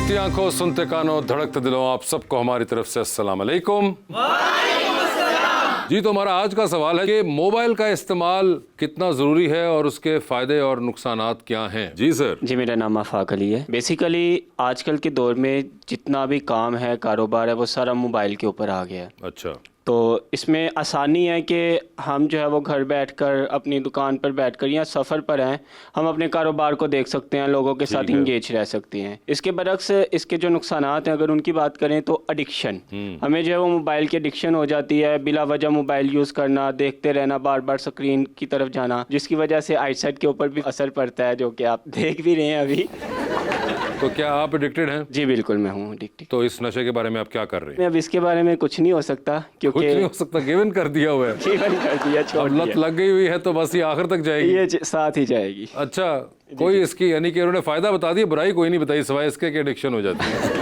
देखती आंखों, सुनते कानों, धड़कते दिलों, आप सबको हमारी तरफ से अस्सलाम वालेकुम। जी, तो हमारा आज का सवाल है कि मोबाइल का इस्तेमाल कितना ज़रूरी है और उसके फ़ायदे और नुकसानात क्या हैं। जी सर। जी, मेरा नाम आफाक अली है। बेसिकली आजकल के दौर में जितना भी काम है, कारोबार है, वो सारा मोबाइल के ऊपर आ गया है। अच्छा। तो इसमें आसानी है कि हम जो है वो घर बैठकर अपनी दुकान पर बैठकर या सफ़र पर हैं, हम अपने कारोबार को देख सकते हैं, लोगों के साथ इंगेज रह सकते हैं। इसके बरक्स इसके जो नुकसानात हैं, अगर उनकी बात करें तो एडिक्शन, हमें जो है वो मोबाइल की एडिक्शन हो जाती है। बिला वजह मोबाइल यूज़ करना, देखते रहना, बार बार स्क्रीन की तरफ जाना, जिसकी वजह से आईसाइट के ऊपर भी असर पड़ता है, जो कि आप देख भी रहे हैं अभी। तो क्या आप एडिक्टेड हैं? जी बिल्कुल, मैं हूँ एडिक्टेड। तो इस नशे के बारे में आप क्या कर रहे हैं? अब इसके बारे में कुछ नहीं हो सकता, क्योंकि कुछ नहीं हो सकता, गिवन कर दिया हुआ है। जीवन कर दिया, छोड़ अब लत दिया। लग गई हुई है तो बस ये आखिर तक जाएगी। ये साथ ही जाएगी। अच्छा, कोई इसकी यानी कि उन्होंने फायदा बता दिया, बुराई कोई नहीं बताई सिवाय इसके कि एडिक्शन हो जाती है।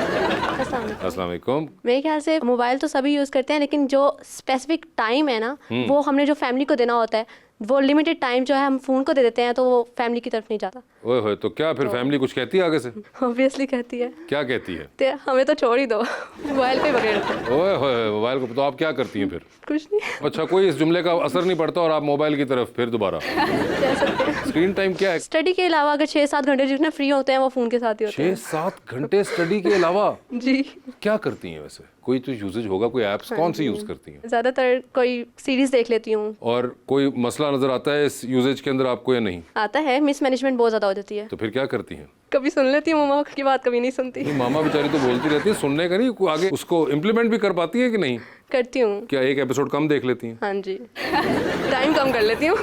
अस्सलाम वालेकुम। मेरे ख्याल से मोबाइल तो सभी यूज़ करते हैं, लेकिन जो स्पेसिफिक टाइम है ना, वो हमने जो फैमिली को देना होता है, वो लिमिटेड टाइम जो है हम फ़ोन को दे देते हैं, तो वो फैमिली की तरफ नहीं जाता। ओए होए, तो क्या फिर फैमिली कुछ कहती है आगे से? ऑब्वियसली कहती है। क्या कहती है? तो हमें तो छोड़ ही दो, मोबाइल पे पकड़े रहते हैं। ओए होए, मोबाइल को तो आप क्या करती हैं फिर? कुछ नहीं अच्छा, कोई इस जुमले का असर नहीं पड़ता और आप मोबाइल की तरफ फिर दोबारा। कह सकते हैं। स्क्रीन टाइम क्या है? स्टडी के अलावा अगर 6-7 घंटे जितना फ्री होते हैं, वो फ़ोन के साथ ही होते हैं। 6-7 घंटे स्टडी के अलावा जी। क्या करती हैं वैसे? कोई तो यूजेज होगा, कोई ऐप्स कौन सी यूज करती हैं? ज़्यादातर कोई सीरीज़ देख लेती हूँ। और कोई मसला नजर आता है इस यूजेज के अंदर आपको या नहीं? आता है, मिसमैनेजमेंट बहुत ज़्यादा हो जाती है। तो फिर क्या करती हैं? कभी सुन लेती हूँ मामा की बात, कभी नहीं सुनती। नहीं, मामा बेचारी तो बोलती रहती है, सुनने का नहीं, आगे उसको इम्प्लीमेंट भी कर पाती है कि नहीं? करती हूँ। क्या एक एपिसोड कम देख लेती हैं? हाँ जी। टाइम कम कर लेती हूँ।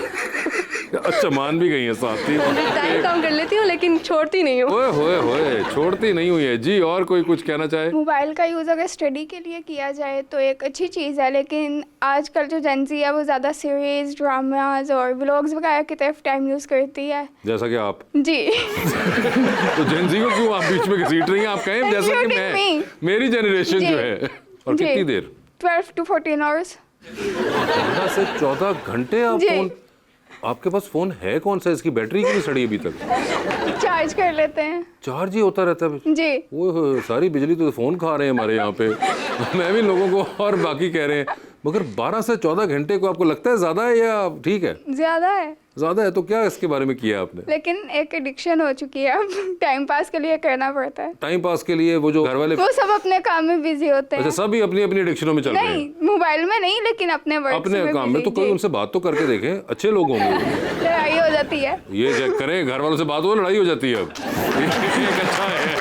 अच्छा, मान भी गई है साथ ही। टाइम कम कर लेती हूँ, लेकिन छोड़ती नहीं हूँ। ओए होए होए, छोड़ती नहीं हुई है। जी, और कोई कुछ कहना चाहे? मोबाइल का यूज़ अगर स्टडी के लिए किया जाए तो एक अच्छी चीज़ है, लेकिन आजकल जो जेनजी है वो ज़्यादा सीरीज, ड्रामाज और व्लॉग्स वगैरह की तरफ टाइम यूज़ करती है। जैसा कि आप। जी। तो जेनजी को क्यों आप बीच में घसीट रही हैं? आप कहें जैसा कि मैं, मेरी जनरेशन जो है। और कितनी देर? 12 to 14 आवर्स। 14 से 14 घंटे आप फोन? आपके पास फोन है कौन सा? इसकी बैटरी क्यों नहीं सड़ी अभी तक? चार्ज कर लेते हैं। चार्ज ही होता रहता है? जी। ओह, सारी बिजली तो फोन खा रहे हैं हमारे यहाँ पे। मैं भी लोगों को और बाकी कह रहे हैं, मगर 12 से 14 घंटे को आपको लगता है ज्यादा है या ठीक है? ज़्यादा है। ज्यादा है तो क्या इसके बारे में किया आपने? लेकिन एक एडिक्शन हो चुकी है, अब टाइम पास के लिए करना पड़ता है। टाइम पास के लिए वो जो घर वाले, वो सब अपने काम में बिजी होते हैं। अच्छा, सभी अपनी अपनी एडिक्शनों में चल रहे हैं? नहीं, मोबाइल में नहीं, लेकिन अपने वर्क अपने काम में। तो कोई उनसे बात तो करके देखें, अच्छे लोग होंगे। लड़ाई हो जाती है। ये चेक करें, घर वालों से बात हो, लड़ाई हो जाती है। अब ये एक अच्छा है।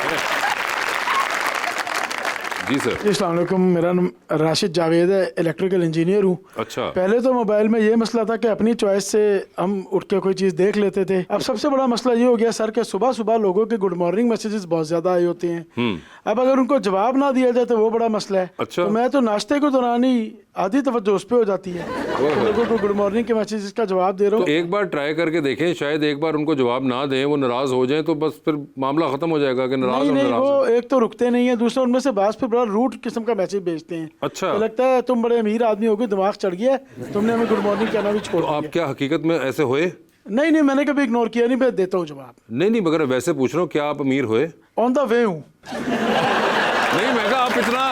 जी सर। अस्सलाम वालेकुम, मेरा नाम राशिद जावेद है, इलेक्ट्रिकल इंजीनियर हूँ। अच्छा। पहले तो मोबाइल में ये मसला था कि अपनी चॉइस से हम उठ के कोई चीज़ देख लेते थे। अब सबसे बड़ा मसला ये हो गया सर कि सुबह सुबह लोगों के गुड मॉर्निंग मैसेजेस बहुत ज़्यादा आए होते हैं। अब अगर उनको जवाब ना दिया जाए तो वो बड़ा मसला है। अच्छा। तो मैं तो नाश्ते के दौरान ही आधी तवज्जो उस पर हो जाती है, तो लोगों को गुड मॉर्निंग के मैसेजेस का जवाब दे रहा हूँ। तो एक बार ट्राई करके देखें, शायद एक बार उनको जवाब ना दें, वो नाराज हो जाएं, तो बस फिर मामला खत्म हो जाएगा कि नाराज नहीं, नाराज वो एक तो रुकते नहीं है, दूसरा उनमें से बात फिर बड़ा रूट किस्म का मैसेज भेजते हैं। अच्छा। तो लगता है तुम बड़े अमीर आदमी हो गए, दिमाग चढ़ गया, तुमने हमें गुड मॉर्निंग कहना भी छोड़ तो दिया। आप क्या हकीकत में ऐसे होए? नहीं, मैंने कभी इग्नोर किया नहीं, मैं देता हूँ जवाब। नहीं, मगर वैसे पूछ रहा हूँ, क्या आप अमीर होए? ऑन द वे हूँ। नहीं, मैं कहा आप इतना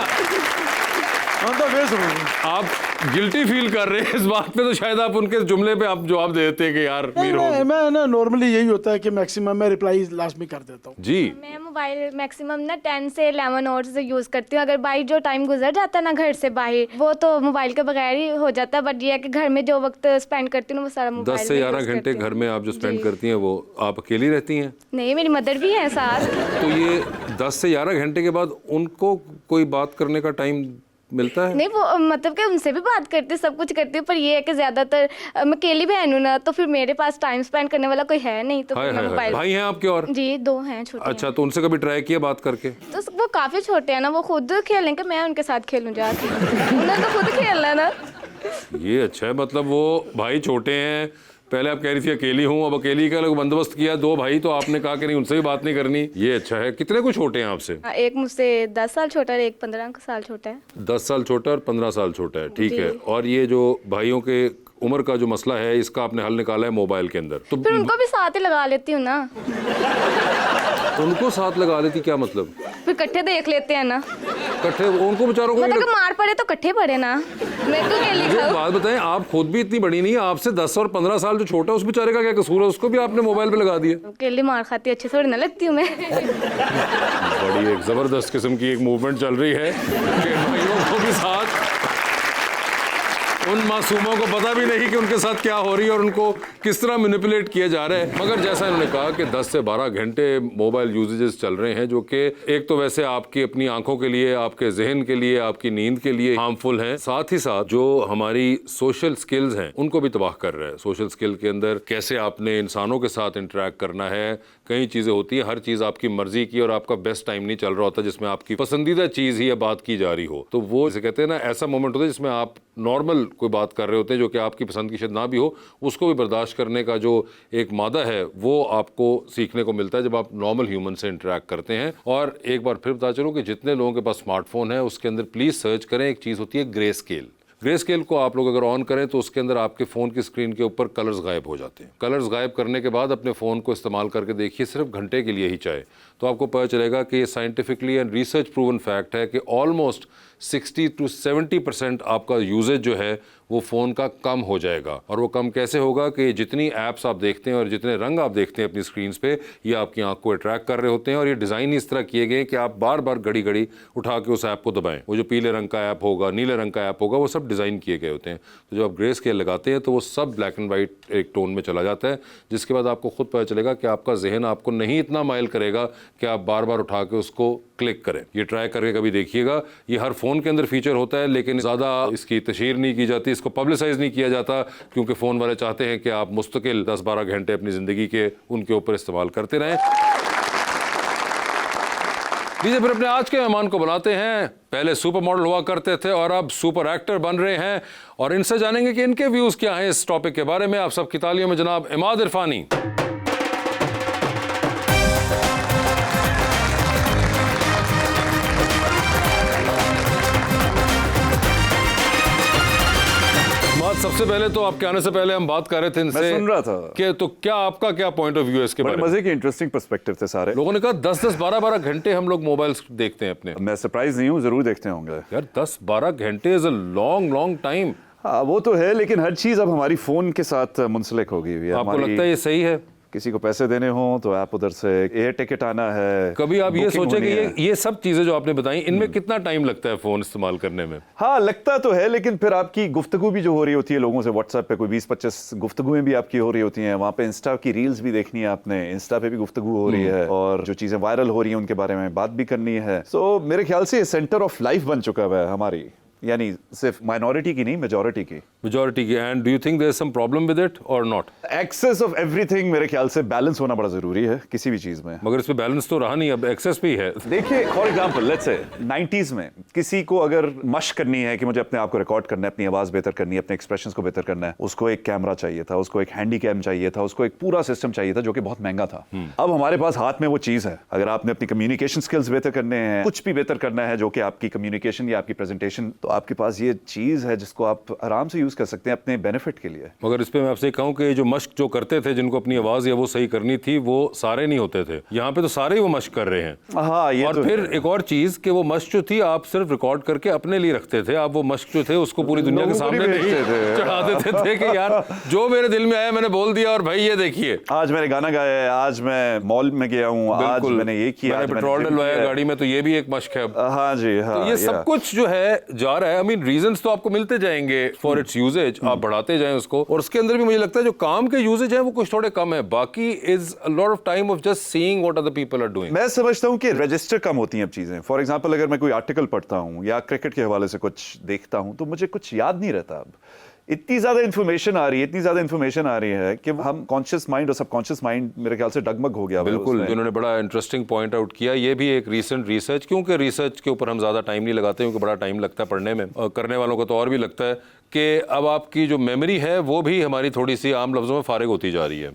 ऑन द वे हूँ। आप गिल्टी फील कर रहे हैं इस बात पे, तो शायद आप उनके जुमले पे आप जवाब दे देते हैं कि यार अमीर हो। मैं ना नॉर्मली यही होता है कि मैक्सिमम मैं रिप्लाई लास्ट में कर देता हूँ। जी। मैं मोबाइल मैक्सिमम ना 10 से 11 आवर्स यूज़ करती हूँ। अगर बाहर जो टाइम गुजर जाता है ना घर से बाहर, वो तो मोबाइल के बगैर ही हो जाता है। बट ये है कि घर में जो वक्त स्पेंड करती हूँ वो सारा मोबाइल 10 से 11 घंटे घर में आप जो स्पेंड करती हैं, वो आप अकेली रहती हैं? नहीं, मेरी मदर भी है साथ। तो ये 10 से 11 घंटे के बाद उनको कोई बात करने का टाइम मिलता है? नहीं, वो मतलब कि उनसे भी बात करती, सब कुछ करती हूँ, पर ये है कि ज्यादातर मैं अकेली बहन हूँ ना, तो फिर मेरे पास टाइम स्पेंड करने वाला कोई है नहीं, तो हाय फिर हाय मैं हाय। मोबाइल। भाई हैं आपके? और जी, 2 हैं छोटे। अच्छा, तो उनसे कभी ट्राई किया बात करके? तो वो काफी छोटे हैं ना, वो खुद खेलेंगे, मैं उनके साथ खेलूं जाके। उन्होंने तो खुद खेलना है ना। ये अच्छा है, मतलब वो भाई छोटे हैं। पहले आप कह रही थी अकेली हूँ, अब अकेली का लोग बंदोबस्त किया, 2 भाई, तो आपने कहा कि नहीं उनसे भी बात नहीं करनी। ये अच्छा है। कितने को छोटे हैं आपसे? एक मुझसे 10 साल छोटा है, एक 15 साल छोटा है। 10 साल छोटा और 15 साल छोटा है, ठीक है। और ये जो भाइयों के उम्र का जो मसला है, इसका आपने हल निकाला है मोबाइल के अंदर। तो फिर उनको भी साथ ही लगा लेती हूँ ना। उनको साथ लगा लेती, क्या मतलब? फिर इकट्ठे देख लेते हैं ना, इकट्ठे उनको बेचारों को भी मतलब लग- कि मार पड़े तो इकट्ठे पड़े ना, मैं तो अकेली मुझे एक खाऊं। बात बताएं, आप खुद भी इतनी बड़ी नहीं है, आपसे 10 और 15 साल जो छोटा है उस बेचारे का क्या कसूर है? उसको भी आपने मोबाइल पे लगा दिया। अकेली मार खाती अच्छे थोड़ी ना लगती हूँ मैं। बड़ी एक जबरदस्त किस्म की एक मूवमेंट चल रही है कि भाइयों को भी साथ, उन मासूमों को पता भी नहीं कि उनके साथ क्या हो रही है और उनको किस तरह मैनिपुलेट किया जा रहा है। मगर जैसा इन्होंने कहा कि 10 से 12 घंटे मोबाइल यूजेजेस चल रहे हैं, जो कि एक तो वैसे आपकी अपनी आंखों के लिए, आपके जहन के लिए, आपकी नींद के लिए हार्मफुल हैं, साथ ही साथ जो हमारी सोशल स्किल्स हैं उनको भी तबाह कर रहा है। सोशल स्किल के अंदर कैसे आपने इंसानों के साथ इंटरेक्ट करना है, कई चीज़ें होती हैं, हर चीज़ आपकी मर्जी की और आपका बेस्ट टाइम नहीं चल रहा होता जिसमें आपकी पसंदीदा चीज़ ही या बात की जा रही हो। तो वो जैसे कहते हैं ना, ऐसा मोमेंट होता है जिसमें आप नॉर्मल कोई बात कर रहे होते हैं जो कि आपकी पसंद की शायद ना भी हो, उसको भी बर्दाश्त करने का जो एक मादा है वो आपको सीखने को मिलता है जब आप नॉर्मल ह्यूमन से इंटरेक्ट करते हैं। और एक बार फिर बता चलूँ कि जितने लोगों के पास स्मार्टफोन है उसके अंदर प्लीज़ सर्च करें, एक चीज़ होती है ग्रे स्केल। ग्रे स्केल को आप लोग अगर ऑन करें तो उसके अंदर आपके फ़ोन की स्क्रीन के ऊपर कलर्स गायब हो जाते हैं। कलर्स गायब करने के बाद अपने फ़ोन को इस्तेमाल करके देखिए, सिर्फ घंटे के लिए ही चाहे, तो आपको पता चलेगा कि ये scientifically and research proven fact है कि ऑलमोस्ट 60 to 70% आपका यूजेज जो है वो फ़ोन का कम हो जाएगा। और वो कम कैसे होगा कि जितनी ऐप्स आप देखते हैं और जितने रंग आप देखते हैं अपनी स्क्रीन्स पे, ये आपकी आंख को अट्रैक्ट कर रहे होते हैं और ये डिज़ाइन इस तरह किए गए कि आप बार बार घड़ी घड़ी उठा के उस ऐप को दबाएं। वो जो पीले रंग का ऐप होगा, नीले रंग का ऐप होगा, वो सब डिज़ाइन किए गए होते हैं। तो जब आप ग्रे स्केल लगाते हैं तो वो सब ब्लैक एंड वाइट एक टोन में चला जाता है, जिसके बाद आपको खुद पता चलेगा कि आपका जहन आपको नहीं इतना माइल करेगा कि आप बार बार उठा के उसको क्लिक करें। ये ट्राई करके कभी देखिएगा। ये हर फ़ोन के अंदर फीचर होता है लेकिन ज़्यादा इसकी तशहीर नहीं की जाती, इसको पब्लिसाइज नहीं किया जाता, क्योंकि फ़ोन वाले चाहते हैं कि आप मुस्तकिल 10-12 घंटे अपनी ज़िंदगी के उनके ऊपर इस्तेमाल करते रहें। लीजिए फिर अपने आज के मेहमान को बुलाते हैं। पहले सुपर मॉडल हुआ करते थे और अब सुपर एक्टर बन रहे हैं और इनसे जानेंगे कि इनके व्यूज़ क्या हैं इस टॉपिक के बारे में। आप सबकी तालियों में जनाब इमाद इरफानी। सबसे पहले तो आपके आने से पहले हम बात कर रहे थे इनसे, मैं सुन रहा था कि तो क्या आपका क्या पॉइंट ऑफ व्यू है इसके बारे में? मजे के इंटरेस्टिंग पर्सपेक्टिव थे सारे। लोगों ने कहा 10-10, 12-12 घंटे हम लोग मोबाइल देखते हैं अपने। मैं सरप्राइज नहीं हूँ, जरूर देखते होंगे यार। 10-12 घंटे इज अ लॉन्ग टाइम। हाँ वो तो है, लेकिन हर चीज अब हमारी फोन के साथ मुंसलिक हो गई हुई है। आपको लगता है ये सही है? किसी को पैसे देने हो तो आप उधर से एयर टिकट आना है, कभी आप ये बुकिंग सोचे कि होनी ये सब चीजें जो आपने बताई इनमें कितना टाइम लगता है फोन इस्तेमाल करने में? हाँ लगता तो है, लेकिन फिर आपकी गुफ्तगू भी जो हो रही होती है लोगों से व्हाट्सएप पे, कोई 20-25 गुफ्तगुएं भी आपकी हो रही होती हैं। वहाँ पे इंस्टा की रील्स भी देखनी है आपने, इंस्टा पे भी गुफ्तगू हो रही है और जो चीजें वायरल हो रही हैं उनके बारे में बात भी करनी है। सो मेरे ख्याल से सेंटर ऑफ लाइफ बन चुका है हमारी, यानी सिर्फ माइनॉरिटी की नहीं, मेजॉरिटी की। And do you think there is some problem with it और नॉट? एक्सेस ऑफ एवरीथिंग, मेरे ख्याल से बैलेंस होना बड़ा जरूरी है किसी भी चीज में। मगर इसमें बैलेंस तो रहा नहीं, अब एक्सेस भी है। देखिए for example let's say 90s में किसी को अगर मशक करनी है कि मुझे अपने आप को रिकॉर्ड करना है, अपनी आवाज बेहतर करनी है, अपने एक्सप्रेशंस को बेहतर करना है, उसको एक कैमरा चाहिए था, उसको एक हैंडी कैम चाहिए था, उसको एक पूरा सिस्टम चाहिए था जो कि बहुत महंगा था। अब हमारे पास हाथ में वो चीज है। अगर आपने अपनी कम्युनिकेशन स्किल्स बेहतर करने हैं, कुछ भी बेहतर करना है जो कि आपकी कम्युनिकेशन या आपकी प्रेजेंटेशन, तो आपके पास ये चीज है जिसको आप आराम से यूज कर सकते हैं अपने बेनिफिट के लिए। मगर इस पे मैं आपसे कहूं कि जो मश्क जो करते थे, जिनको अपनी आवाज या वो सही करनी थी, वो सारे नहीं होते थे। यहाँ पे तो सारे ही वो मश्क कर रहे हैं। हाँ ये और तो फिर है। एक और चीज कि वो मश्क जो थी आप सिर्फ रिकॉर्ड करके अपने लिए रखते थे। आप वो मश्क जो थे उसको पूरी दुनिया के लोगों को सामने नहीं नहीं भेजते थे। चढ़ा देते थे कि यार जो मेरे दिल में आया मैंने बोल दिया और भाई ये देखिए, आज मैंने गाना गाया है, आज मैं मॉल में गया हूँ, आज मैंने ये किया, मैंने पेट्रोल डलवाया गाड़ी में, तो ये भी एक मश्क है। हाँ जी हाँ। तो ये सब कुछ जो है जा रहा है। आई मीन रीजंस तो आपको मिलते जाएंगे फॉर इट्स यूजेज, आप बढ़ाते जाएं उसको। और उसके अंदर भी मुझे लगता है जो काम के यूजेज है वो कुछ थोड़े कम है, बाकी is a lot of time of just seeing what other people are doing. मैं समझता हूँ कि रजिस्टर कम होती हैं अब चीजें। फॉर एग्जांपल अगर मैं कोई आर्टिकल पढ़ता हूँ या क्रिकेट के हवाले से कुछ देखता हूँ तो मुझे कुछ याद नहीं रहता। अब इतनी ज्यादा इन्फॉर्मेशन आ रही है, इतनी ज्यादा इन्फॉर्मेशन आ रही है कि हम कॉन्शियस माइंड और सबकॉन्शियस माइंड मेरे ख्याल से डगमग हो गया। बिल्कुल, उन्होंने बड़ा इंटरेस्टिंग पॉइंट आउट किया। ये भी एक रीसेंट रिसर्च, क्योंकि रिसर्च के ऊपर हम ज्यादा टाइम नहीं लगाते क्योंकि बड़ा टाइम लगता है पढ़ने में, और करने वालों को तो और भी लगता है कि अब आपकी जो मेमोरी है वो भी हमारी थोड़ी सी आम लफ्जों में फारिग होती जा रही है,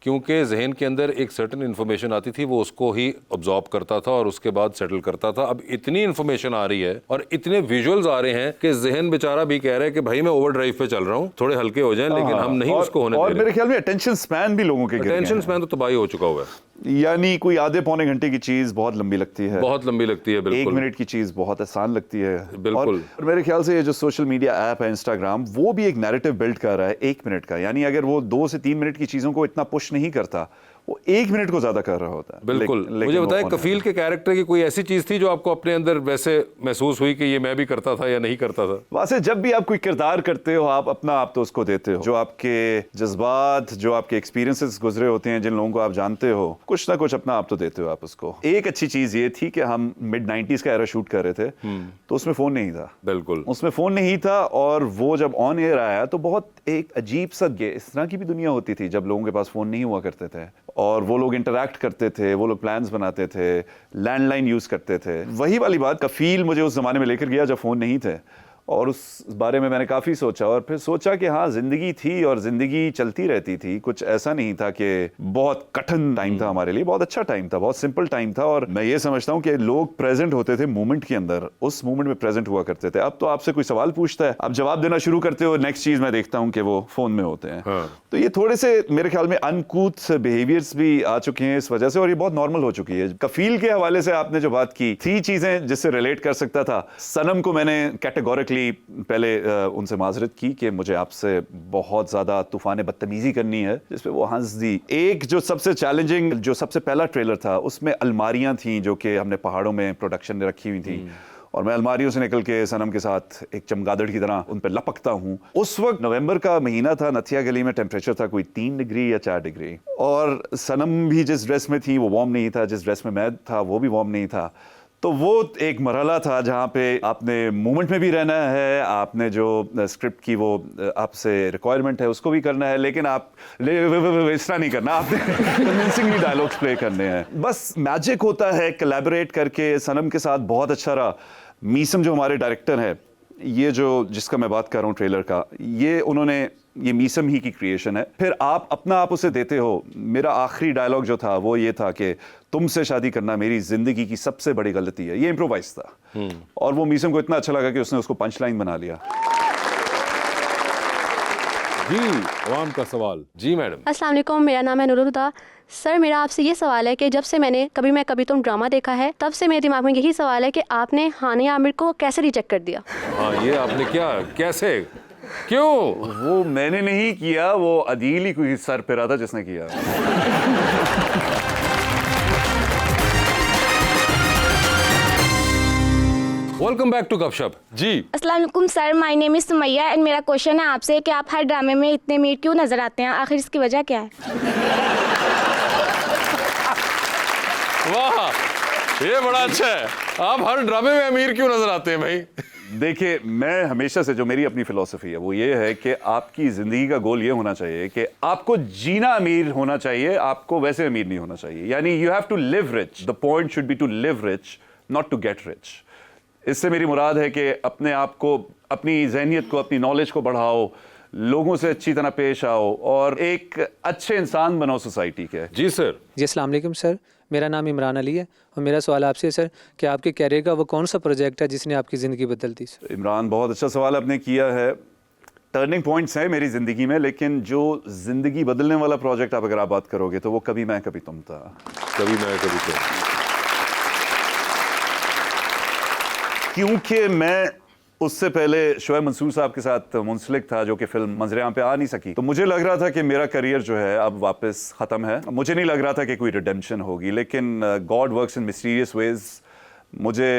क्योंकि जहन के अंदर एक सर्टेन इन्फॉर्मेशन आती थी, वो उसको ही ऑब्जॉर्व करता था और उसके बाद सेटल करता था। अब इतनी इन्फॉर्मेशन आ रही है और इतने विजुअल्स आ रहे हैं कि जहन बेचारा भी कह रहा है कि भाई मैं ओवर ड्राइव पे चल रहा हूँ, थोड़े हल्के हो जाएं, लेकिन हम नहीं उसको होने दे रहे। और मेरे ख्याल में अटेंशन स्पैन भी लोगों के गिर गए हैं। अटेंशन स्पैन तो तबाही हो चुका हुआ है। यानी कोई आधे पौने घंटे की चीज बहुत लंबी लगती है, बहुत लंबी लगती है, एक बिल्कुल। मिनट की चीज बहुत आसान लगती है। बिल्कुल। और मेरे ख्याल से ये जो सोशल मीडिया ऐप है इंस्टाग्राम, वो भी एक नैरेटिव बिल्ड कर रहा है 1 मिनट का। यानी अगर वो 2 से 3 मिनट की चीजों को इतना पुश नहीं करता, वो 1 मिनट को ज्यादा कर रहा होता है। बिल्कुल। मुझे वो बताएं, कौन है? कफील के कैरेक्टर की कोई ऐसी चीज थी जो आपको अपने अंदर वैसे महसूस हुई कि ये मैं भी करता था या नहीं करता था? वैसे जब भी आप कोई किरदार करते हो, आप अपना आप तो उसको देते हो। जो आपके जज्बात, जो आपके एक्सपीरियंसेस गुजरे होते हैं, जिन लोगों को आप जानते हो, कुछ ना कुछ अपना आप तो देते हो आप उसको। एक अच्छी चीज ये थी कि हम मिड 90s का एरा शूट कर रहे थे, तो उसमें फोन नहीं था। बिल्कुल। उसमें फोन नहीं था, और वो जब ऑन एयर आया तो बहुत एक अजीब सा इस तरह की भी दुनिया होती थी जब लोगों के पास फोन नहीं हुआ करते थे, और वो लोग इंटरैक्ट करते थे, वो लोग प्लान्स बनाते थे, लैंडलाइन यूज करते थे। वही वाली बात कफील मुझे उस जमाने में लेकर गया जब फोन नहीं थे, और उस बारे में मैंने काफ़ी सोचा, और फिर सोचा कि हाँ, ज़िंदगी थी और ज़िंदगी चलती रहती थी। कुछ ऐसा नहीं था कि बहुत कठिन टाइम था हमारे लिए, बहुत अच्छा टाइम था, बहुत सिंपल टाइम था। और मैं ये समझता हूँ कि लोग प्रेजेंट होते थे मोमेंट के अंदर, उस मोमेंट में प्रेजेंट हुआ करते थे। अब तो आपसे कोई सवाल पूछता है, आप जवाब देना शुरू करते हो, नेक्स्ट चीज़ मैं देखता हूँ कि वो फ़ोन में होते हैं। हाँ। तो ये थोड़े से मेरे ख्याल में अनकूथ बिहेवियर्स भी आ चुके हैं इस वजह से, और ये बहुत नॉर्मल हो चुकी है। कफील के हवाले से आपने जो बात की, 3 चीज़ें जिससे रिलेट कर सकता था। सनम को मैंने कैटेगोरिकली पहले उनसे माजरत की कि मुझे आपसे बहुत ज़्यादा तूफान बदतमीज़ी करनी है, जिस पे वो हंस दी। एक जो सबसे चैलेंजिंग, जो सबसे पहला ट्रेलर था, उसमें अलमारियां थी जो कि हमने पहाड़ों में प्रोडक्शन में रखी हुई थी, और मैं अलमारियों से निकल के सनम के साथ एक चमगादड़ की तरह उन पर लपकता हूँ। उस वक्त नवंबर का महीना था, नथिया गली में टेम्परेचर था कोई 3 डिग्री या 4 डिग्री, और सनम भी जिस ड्रेस में थी वो वार्म नहीं था, जिस ड्रेस में मैं था वो भी वार्म नहीं था। तो वो एक मरहला था जहाँ पे आपने मोमेंट में भी रहना है, आपने जो स्क्रिप्ट की वो आपसे रिक्वायरमेंट है उसको भी करना है, लेकिन आप इस तरह नहीं करना, आपने कन्विंसिंगली डायलॉग्स प्ले करने हैं। बस मैजिक होता है कोलैबोरेट करके। सनम के साथ बहुत अच्छा रहा। मीसम जो हमारे डायरेक्टर हैं, ये जो जिसका मैं बात कर रहा हूँ ट्रेलर का, ये मीसम ही की क्रिएशन है। फिर आप अपना आप उसे देते हो। मेरा आखिरी डायलॉग जो था वो ये था कि तुमसे शादी करना मेरी जिंदगी की सबसे बड़ी गलती है। ये इम्प्रोवाइज था, और वो मीसम को इतना अच्छा लगा कि उसने उसको पंच लाइन बना लिया। जी, अवाम का सवाल। जी मैडम। अस्सलाम वालेकुम, मेरा नाम है नूरुल हुदा। सर, मेरा आपसे ये सवाल है कि जब से मैंने कभी मैं कभी तुम ड्रामा देखा है, तब से मेरे दिमाग में यही सवाल है कि आपने हानिया आमिर को कैसे रिजेक्ट कर दिया? हाँ, ये आपने क्या, कैसे, क्यों? वो मैंने नहीं किया, वो अदील ही कोई सर पे रहा था जिसने किया। वेलकम बैक टू गपशप। जी। अस्सलाम वालेकुम sir, my name is Sumaiya and मेरा क्वेश्चन है आपसे कि आप हर ड्रामे में इतने मीर क्यों नज़र आते हैं, आखिर इसकी वजह क्या है? वाह, ये बड़ा अच्छा है। आप हर ड्रामे में अमीर क्यों नजर आते हैं भाई? देखिए, मैं हमेशा से जो मेरी अपनी फिलॉसफी है वो ये है कि आपकी ज़िंदगी का गोल ये होना चाहिए कि आपको जीना अमीर होना चाहिए, आपको वैसे अमीर नहीं होना चाहिए। यानी you have to live rich, the point should be to live rich, not to get rich. इससे मेरी मुराद है कि अपने आप को, अपनी जहनियत को, अपनी नॉलेज को बढ़ाओ, लोगों से अच्छी तरह पेश आओ, और एक अच्छे इंसान बनो सोसाइटी के। जी सर। जी अस्सलाम वालेकुम सर, मेरा नाम इमरान अली है, और मेरा सवाल आपसे है सर कि आपके कैरियर का वो कौन सा प्रोजेक्ट है जिसने आपकी ज़िंदगी बदल दी? सर इमरान, बहुत अच्छा सवाल आपने किया है। टर्निंग पॉइंट्स हैं मेरी ज़िंदगी में, लेकिन जो ज़िंदगी बदलने वाला प्रोजेक्ट आप अगर आप बात करोगे तो वो कभी मैं कभी तुम था। कभी मैं कभी तुम। क्योंकि मैं उससे पहले शोएब मंसूर साहब के साथ मुंसलिक था, जो कि फिल्म मंजर-ए-आम पे आ नहीं सकी, तो मुझे लग रहा था कि मेरा करियर जो है अब वापस ख़त्म है। मुझे नहीं लग रहा था कि कोई रिडेम्पशन होगी, लेकिन God works in mysterious ways. मुझे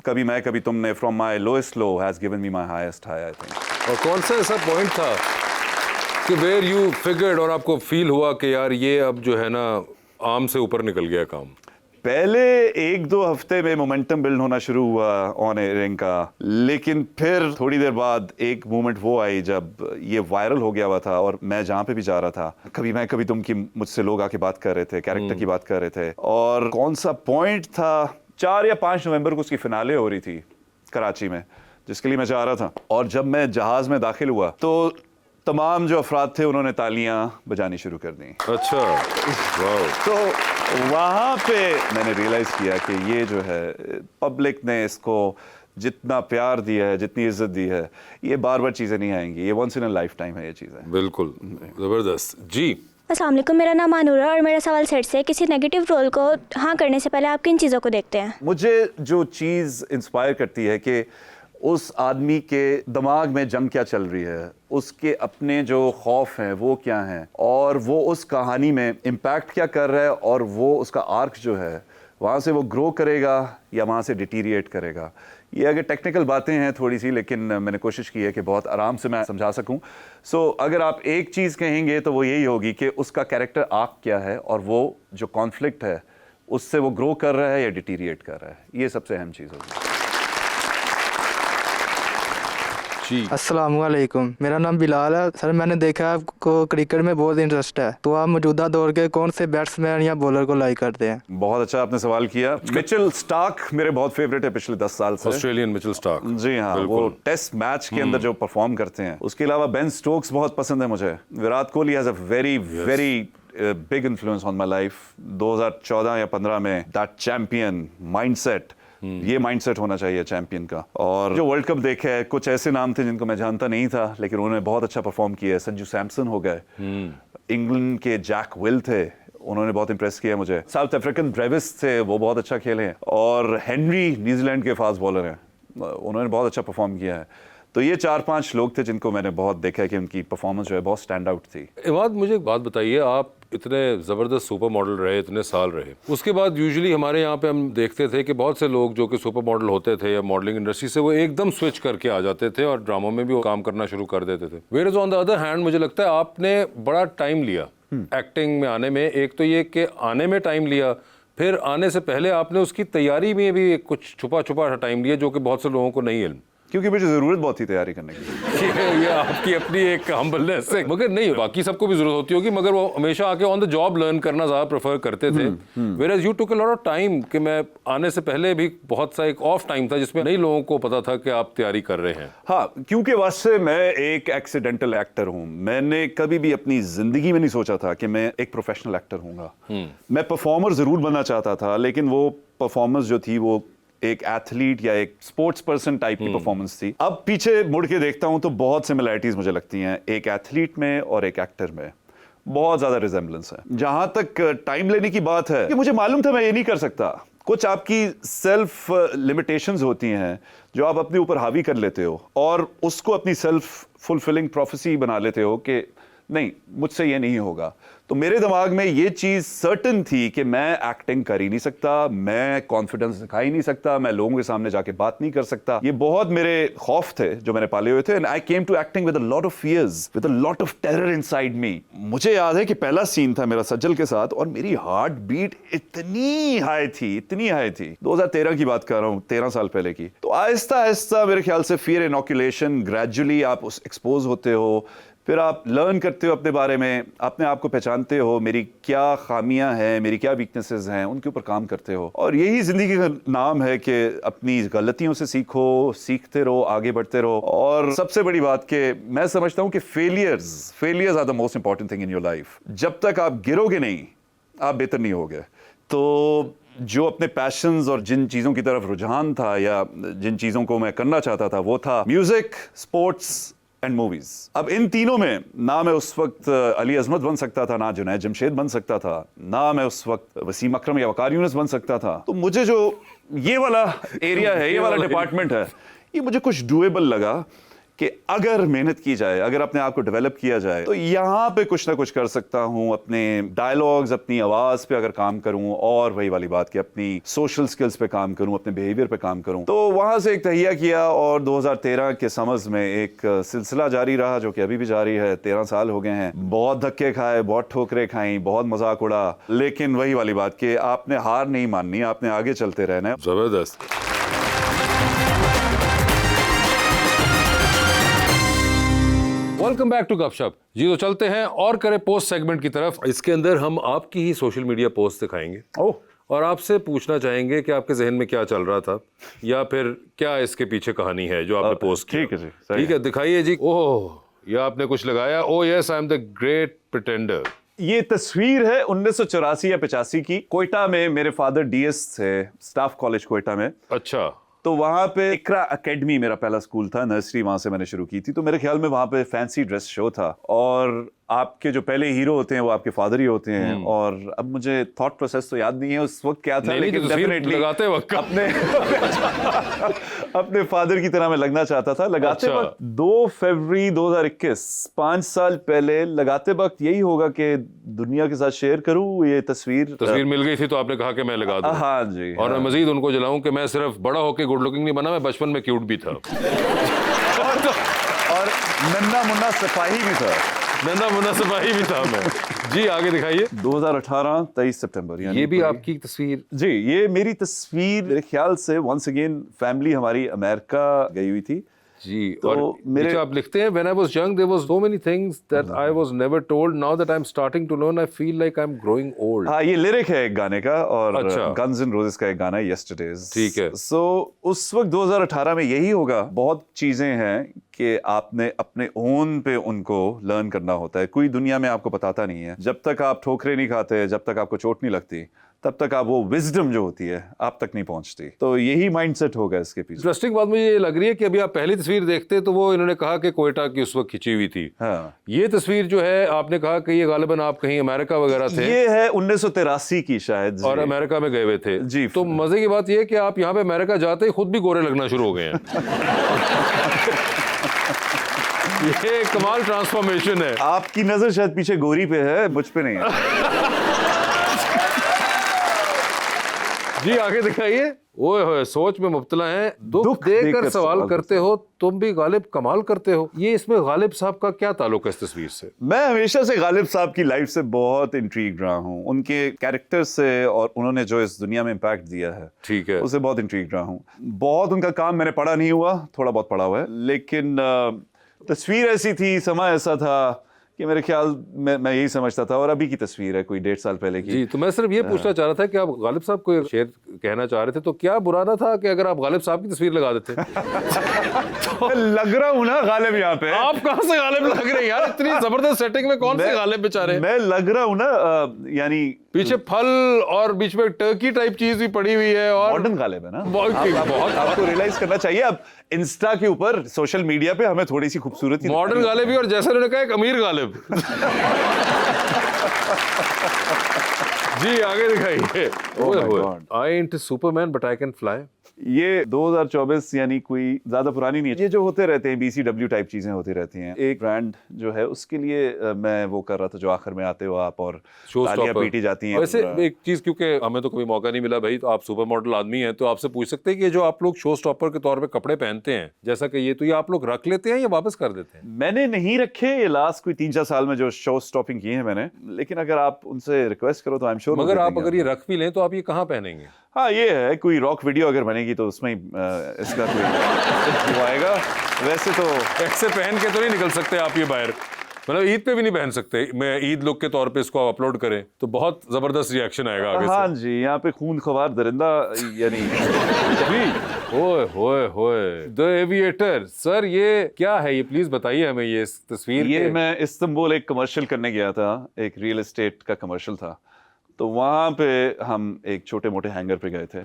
कभी मैं कभी तुमने from my lowest low has given me my highest high, I think. और कौन सा ऐसा पॉइंट था कि वेयर यू फिगर्ड और आपको फील हुआ कि यार ये अब जो है ना आम से ऊपर निकल गया काम? पहले 1-2 हफ्ते में मोमेंटम बिल्ड होना शुरू हुआ ऑन एयरिंग का, लेकिन फिर थोड़ी देर बाद एक मोमेंट वो आई जब ये वायरल हो गया हुआ था, और मैं जहाँ पे भी जा रहा था, कभी मैं कभी तुम की मुझसे लोग आके बात कर रहे थे, कैरेक्टर की बात कर रहे थे। और कौन सा पॉइंट था, 4 या 5 नवंबर को उसकी फिनाले हो रही थी कराची में, जिसके लिए मैं जा रहा था। और जब मैं जहाज़ में दाखिल हुआ तो तमाम जो अफराद थे उन्होंने तालियां बजानी शुरू कर दी। अच्छा, वाह। तो वहाँ पे मैंने रियलाइज़ किया कि ये जो है पब्लिक ने इसको जितना प्यार दिया है, जितनी इज्जत दी है, ये बार बार चीज़ें नहीं आएंगी, ये once in a lifetime है ये चीज़ें। बिल्कुल ज़बरदस्त। जी, अस्सलाम वालेकुम, मेरा नाम अनूर है और मेरा सवाल सेट से है, किसी नेगेटिव रोल को हाँ करने से पहले आप किन चीज़ों को देखते हैं? मुझे जो चीज़ इंस्पायर करती है कि उस आदमी के दिमाग में जंग क्या चल रही है, उसके अपने जो खौफ हैं वो क्या हैं, और वो उस कहानी में इम्पैक्ट क्या कर रहा है, और वो उसका आर्क जो है वहाँ से वो ग्रो करेगा या वहाँ से डिटीरिएट करेगा। ये अगर टेक्निकल बातें हैं थोड़ी सी, लेकिन मैंने कोशिश की है कि बहुत आराम से मैं समझा सकूं। अगर आप एक चीज़ कहेंगे तो वो यही होगी कि उसका कैरेक्टर आर्क क्या है, और वो जो कॉन्फ्लिक्ट है उससे वो ग्रो कर रहा है या डिटीरिएट कर रहा है। ये सबसे अहम चीज़ होगी। अस्सलाम वालेकुम, मेरा नाम बिलाल है। सर, मैंने देखा है आपको क्रिकेट में बहुत इंटरेस्ट है, तो आप मौजूदा दौर के कौन से बैट्समैन या बॉलर को लाइक करते हैं? बहुत अच्छा आपने सवाल किया। मिचेल स्टार्क मेरे बहुत फेवरेट है पिछले 10 साल से। Australian Mitchell Starc. जी हाँ, वो टेस्ट मैच के अंदर जो परफॉर्म करते हैं। उसके अलावा बेन स्टोक्स बहुत पसंद है मुझे। Virat Kohli has a very big influence on my life. 2014 या 15 में दैट चैंपियन माइंडसेट, ये माइंडसेट होना चाहिए चैंपियन का। और जो वर्ल्ड कप देखे है, कुछ ऐसे नाम थे जिनको मैं जानता नहीं था, लेकिन उन्होंने बहुत अच्छा परफॉर्म किया है। संजू सैमसन हो गए, इंग्लैंड के जैक विल थे, उन्होंने बहुत इंप्रेस किया मुझे। साउथ अफ्रीकन ब्रेविस थे, वो बहुत अच्छा खेले हैं। और हेनरी न्यूजीलैंड के फास्ट बॉलर हैं, उन्होंने बहुत अच्छा परफॉर्म किया है। तो ये 4-5 लोग थे जिनको मैंने बहुत देखा है कि उनकी परफॉर्मेंस जो है बहुत स्टैंड आउट थी। इमाद, मुझे एक बात बताइए, आप इतने ज़बरदस्त सुपर मॉडल रहे, इतने साल रहे, उसके बाद यूजुअली हमारे यहाँ पे हम देखते थे कि बहुत से लोग जो कि सुपर मॉडल होते थे या मॉडलिंग इंडस्ट्री से वो एकदम स्विच करके आ जाते थे और ड्रामों में भी वो काम करना शुरू कर देते थे। Whereas on the other hand, मुझे लगता है आपने बड़ा टाइम लिया एक्टिंग में आने में। एक तो ये कि आने में टाइम लिया, फिर आने से पहले आपने उसकी तैयारी में भी कुछ छुपा छुपा टाइम लिया, जो कि बहुत से लोगों को नहीं इल्म। क्योंकि मुझे जरूरत बहुत थी तैयारी करने की। ये आपकी अपनी एक हम्बलनेस है, मगर नहीं, बाकी सबको भी जरूरत होती होगी, मगर वो हमेशा आके ऑन द जॉब लर्न करना ज़्यादा प्रेफर करते थे। Where you took a lot of time, कि मैं आने से पहले भी बहुत सा एक ऑफ टाइम था जिसमें नहीं लोगों को पता था कि आप तैयारी कर रहे हैं। हाँ, क्योंकि वैसे मैं एक एक्सीडेंटल एक्टर हूँ। मैंने कभी भी अपनी जिंदगी में नहीं सोचा था कि मैं एक प्रोफेशनल एक्टर हूँगा। मैं परफॉर्मर जरूर बनना चाहता था, लेकिन वो परफॉर्मेंस जो थी वो एक एथलीट या एक स्पोर्ट्स पर्सन टाइप की परफॉर्मेंस थी। अब पीछे मुड़ के देखता हूं तो बहुत सिमिलैरिटीज मुझे लगती हैं एक एथलीट में और एक एक्टर में। बहुत ज्यादा रिजेम्बलेंस है। जहां तक टाइम लेने की बात है, कि मुझे मालूम था मैं ये नहीं कर सकता। कुछ आपकी सेल्फ लिमिटेशंस होती हैं जो आप अपने ऊपर हावी कर लेते हो, और उसको अपनी सेल्फ फुलफिलिंग प्रोफेसी बना लेते हो कि नहीं, मुझसे ये नहीं होगा। तो मेरे दिमाग में ये चीज़ सर्टन थी कि मैं एक्टिंग कर ही नहीं सकता, मैं कॉन्फिडेंस दिखा ही नहीं सकता, मैं लोगों के सामने जाके बात नहीं कर सकता। ये बहुत मेरे खौफ थे जो मैंने पाले हुए थे। And I came to acting with a lot of fears, with a lot of terror inside me. मुझे याद है कि पहला सीन था मेरा सज्जल के साथ, और मेरी हार्ट बीट इतनी हाई थी। 2013 की बात कर रहा हूँ, 13 साल पहले की। तो आहिस्ता आहिस्ता मेरे ख्याल से फियर इनोकुलेशन, ग्रेजुअली आप उस एक्सपोज होते हो, फिर आप लर्न करते हो अपने बारे में, अपने आप को पहचानते हो, मेरी क्या खामियां हैं, मेरी क्या वीकनेसेस हैं, उनके ऊपर काम करते हो। और यही जिंदगी का नाम है कि अपनी गलतियों से सीखो, सीखते रहो, आगे बढ़ते रहो। और सबसे बड़ी बात कि मैं समझता हूं कि failures are the most important thing in your life. जब तक आप गिरोगे नहीं, आप बेहतर नहीं होगे। तो जो अपने पैशंस और जिन चीज़ों की तरफ रुझान था या जिन चीज़ों को मैं करना चाहता था, वो था म्यूजिक, स्पोर्ट्स एंड मूवीज। अब इन तीनों में ना मैं उस वक्त अली अजमत बन सकता था, ना जुनैद जमशेद बन सकता था, ना मैं उस वक्त वसीम अकरम या वकार यूनुस बन सकता था। तो मुझे जो ये वाला एरिया है, ये वाला डिपार्टमेंट है, ये मुझे कुछ डूएबल लगा कि अगर मेहनत की जाए, अगर अपने आप को डेवलप किया जाए, तो यहाँ पे कुछ ना कुछ कर सकता हूँ। अपने डायलॉग्स, अपनी आवाज़ पे अगर काम करूँ, और वही वाली बात कि अपनी सोशल स्किल्स पे काम करूँ, अपने बिहेवियर पे काम करूँ। तो वहाँ से एक तहिया किया, और 2013 के समझ में एक सिलसिला जारी रहा, जो कि अभी भी जारी है। 13 साल हो गए हैं। बहुत धक्के खाए, बहुत ठोकरें खाई, बहुत मजाक उड़ा, लेकिन वही वाली बात कि आपने हार नहीं माननी, आपने आगे चलते रहना है। जबरदस्त। वेलकम बैक टू गपशप जी। तो चलते हैं और करें पोस्ट सेगमेंट की तरफ। इसके अंदर हम आपकी ही सोशल मीडिया पोस्ट दिखाएंगे और आपसे पूछना चाहेंगे कि आपके जहन में क्या चल रहा था, या फिर क्या इसके पीछे कहानी है जो आपने पोस्ट की। ठीक है जी, ठीक है, दिखाइए जी। ओह, ये आपने कुछ लगाया। Oh yes, I am the great pretender. ये तस्वीर है 1984 या 85 की। कोयटा में मेरे फादर डीएस थे, स्टाफ कॉलेज कोयटा में। अच्छा। तो वहाँ पे इकरा एकेडमी मेरा पहला स्कूल था, नर्सरी वहाँ से मैंने शुरू की थी। तो मेरे ख्याल में वहाँ पे फैंसी ड्रेस शो था, और आपके जो पहले हीरो होते हैं वो आपके फादर ही होते हैं। और अब मुझे थॉट प्रोसेस तो याद नहीं है उस वक्त क्या था, लेकिन डेफिनेटली लगाते वक्त अपने अपने फादर की तरह मैं लगना चाहता था। लगाते अच्छा। वक्त 2 फरवरी 2021, 5 साल पहले लगाते वक्त यही होगा कि दुनिया के साथ शेयर करूं ये तस्वीर मिल गई थी तो आपने कहा कि मैं लगा दूं। हाँ जी। और मैं मजीद उनको जलाऊं कि मैं सिर्फ बड़ा होके गुड लुकिंग नहीं बना, मैं बचपन में क्यूट भी था। और नन्ना मुन्ना सिपाही भी था। नन्ना मुन्ना सिपाही भी था मैं। जी आगे दिखाइए। 2018 23 सितंबर, ये भी आपकी तस्वीर? जी, ये मेरी तस्वीर मेरे ख्याल से वंस अगेन फैमिली हमारी अमेरिका गई हुई थी। जी। तो और मेरे आप लिखते हैं, when I was young there was so many things that I was never told. Now that I'm starting to learn, I feel like I'm growing old. हाँ, ये लिरिक है एक गाने का, और अच्छा। गन्स एंड रोजेस का एक गाना है यस्टरडेज। ठीक है। सो उस वक्त 2018 में यही होगा। बहुत चीजें हैं कि आपने अपने ओन पे उनको लर्न करना होता है, कोई दुनिया में आपको बताता नहीं है। जब तक आप ठोकरे नहीं खाते, जब तक आपको चोट नहीं लगती, तब तक आप वो विजडम जो होती है आप तक नहीं पहुंचती। तो यही माइंडसेट होगा इसके पीछे। इंटरेस्टिंग बात मुझे ये लग रही है कि अभी आप पहली तस्वीर देखते तो वो इन्होंने कहा कि कोयटा की उस वक्त खिंची हुई थी। हाँ। ये तस्वीर जो है आपने कहा कि ये गालिबन आप कहीं अमेरिका वगैरह थे। ये है 1983 की शायद। और अमेरिका में गए हुए थे जी। तो मजे की बात ये है कि आप यहाँ पे अमेरिका जाते ही खुद भी गोरे लगना शुरू हो गए हैं। ये कमाल ट्रांसफॉर्मेशन है। आपकी नजर शायद पीछे गोरी पे है, मुझ पे नहीं है। जी आगे दिखाइए। ओए होए, सोच में मुब्तला हैं, दुख देकर सवाल करते हो, तुम भी गालिब कमाल करते हो। ये इसमें गालिब साहब का क्या ताल्लुक है इस तस्वीर से? मैं हमेशा से गालिब साहब की लाइफ से बहुत इंट्रीग रहा हूँ, उनके कैरेक्टर से, और उन्होंने जो इस दुनिया में इम्पैक्ट दिया है, ठीक है, उससे बहुत इंट्रीग रहा हूँ। बहुत उनका काम मैंने पढ़ा नहीं हुआ, थोड़ा बहुत पढ़ा हुआ है, लेकिन तस्वीर ऐसी थी, समय ऐसा था कि मेरे ख्याल में मैं यही समझता था। और अभी की तस्वीर है कोई 1.5 साल पहले की। जी, तो मैं सिर्फ ये पूछना चाह रहा था कि आप गालिब साहब को शेर कहना चाह रहे थे, तो क्या बुरा ना था कि अगर आप गालिब साहब की तस्वीर लगा देते? तो लग रहा हूँ ना गालिब यहाँ पे। आप कहाँ से गालिब लग रहे हैं यार? इतनी जबरदस्त सेटिंग में कौन से गालिब बेचारे? मैं लग रहा हूँ ना, यानी पीछे फल और बीच में टर्की टाइप चीज भी पड़ी हुई है, और मॉडर्न गालिब है ना। बहुत आपको रियलाइज करना चाहिए। अब इंस्टा के ऊपर, सोशल मीडिया पे हमें थोड़ी सी खूबसूरती, मॉडर्न गालिब भी, और जैसे उन्होंने कहा एक अमीर गालिब। जी आगे दिखाइए। I ain't Superman but I can fly. ये 2024 यानी कोई ज्यादा पुरानी नहीं है। ये जो होते रहते हैं BCW टाइप चीजें होती रहती हैं। एक ब्रांड जो है उसके लिए मैं वो कर रहा था, जो आखिर में आते हो आप और तालियां पीटी जाती हैं। वैसे एक चीज, क्योंकि हमें तो कभी मौका नहीं मिला भाई, तो आप सुपर मॉडल आदमी हैं, तो आपसे पूछ सकते हैं कि जो आप लोग शो स्टॉपर के तौर पे कपड़े पहनते हैं, जैसा कि ये, तो ये आप लोग रख लेते हैं या वापस कर देते हैं? मैंने नहीं रखे, ये लास्ट कोई 3-4 साल में जो शो स्टॉपिंग की है मैंने, लेकिन अगर आप उनसे रिक्वेस्ट करो तो आई एम श्योर। मगर आप अगर ये रख भी लें तो आप ये कहाँ पहनेंगे? हाँ, ये है कोई रॉक वीडियो अगर बनेगी तो उसमें इसका कोई वो आएगा। वैसे तो ऐसे पहन के तो नहीं निकल सकते आप ये बाहर, मतलब ईद पे भी नहीं पहन सकते। मैं ईद लुक के तौर पे इसको अपलोड करें तो बहुत जबरदस्त रिएक्शन आएगा आगे से। हाँ जी, यहाँ पे खून ख्वार दरिंदा यानी ओए होए होए, द एविएटर। सर ये क्या है, ये प्लीज बताइए हमें ये तस्वीर। ये मैं इस्तांबुल एक कमर्शियल करने गया था, एक रियल एस्टेट का कमर्शियल था, तो वहाँ पे हम एक छोटे मोटे हैंगर पे गए थे,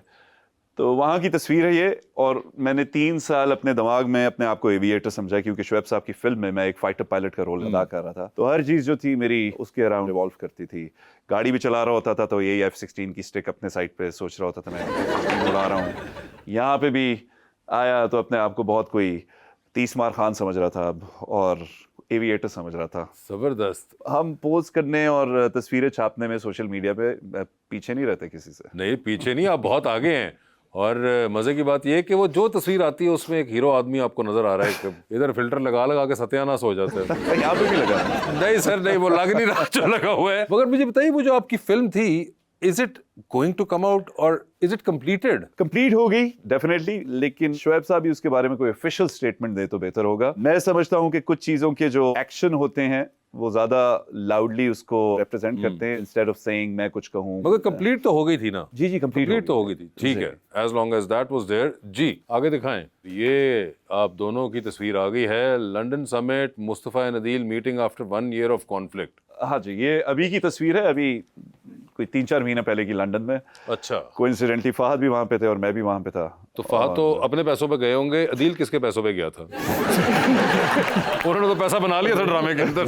तो वहाँ की तस्वीर है ये। और मैंने 3 साल अपने दिमाग में अपने आप को एविएटर समझा, क्योंकि शुएब साहब की फिल्म में मैं एक फाइटर पायलट का रोल अदा कर रहा था, तो हर चीज़ जो थी मेरी उसके अराउंड रिवॉल्व करती थी। गाड़ी भी चला रहा होता था तो यही F-16 की स्टिक अपने साइड पे सोच रहा होता था मैं F-16 उड़ा रहा हूँ। यहाँ पे भी आया तो अपने आप को बहुत कोई 30 मार खान समझ रहा था अब, और एविएटर समझ रहा था। जबरदस्त। हम पोज करने और तस्वीरें छापने में सोशल मीडिया पे पीछे नहीं रहते किसी से। नहीं, पीछे नहीं, आप बहुत आगे हैं। और मजे की बात यह है कि वो जो तस्वीर आती है उसमें एक हीरो आदमी आपको नजर आ रहा है, इधर फिल्टर लगा लगा के सत्यानाश हो जाता है। यहाँ पे भी लगा? नहीं सर नहीं, वो लग नहीं रहा जो लगा हुआ है। मगर मुझे बताइए, वो जो आपकी फिल्म थी, is it going to come out और इज इट कंप्लीटेड? कंप्लीट हो गई डेफिनेटली, लेकिन शुएब साहब भी उसके बारे में कोई ऑफिशियल स्टेटमेंट दे तो बेहतर होगा। मैं समझता हूँ कि कुछ चीजों के जो एक्शन होते हैं वो ज्यादा लाउडली उसको रिप्रेजेंट करते हैं, इंस्टेड ऑफ सेइंग मैं कुछ कहूँ। मगर कंप्लीट तो हो गई थी ना? जी कंप्लीट तो हो गई थी, ठीक है, as long as that was there. जी आगे दिखाएं। ये आप दोनों की तस्वीर आ गई है। London summit, Mustafa and Adeel meeting after 1 year of conflict. हाँ जी, ये अभी की तस्वीर है, अभी कोई 3-4 महीने पहले की लंदन में। अच्छा, कोइंसिडेंटली फहद भी वहाँ पे थे और मैं भी वहाँ पे था। तो फहद तो अपने पैसों पे गए होंगे, अदील किसके पैसों पे गया था? उन्होंने तो पैसा बना लिया था ड्रामे के अंदर।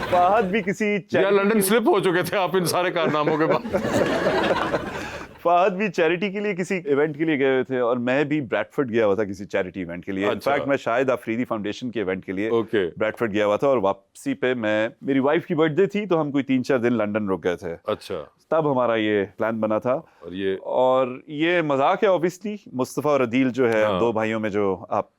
फहद भी किसी या लंदन स्लिप हो चुके थे आप इन सारे कारनामों के बाद? फहद भी चैरिटी के लिए किसी इवेंट के लिए गए हुए थे और मैं भी ब्रैडफोर्ड गया हुआ था किसी चैरिटी इवेंट के लिए। इनफैक्ट मैं शायद अफरीदी फाउंडेशन के इवेंट के लिए ब्रैडफोर्ड गया हुआ था और वापसी पे मेरी वाइफ की बर्थडे थी तो हम कोई 3-4 दिन लंदन रुक गए थे। अच्छा, तब हमारा ये प्लान बना था। और ये मजाक है ऑब्वियसली। मुस्तफा और अदील जो है, दो भाइयों में जो आप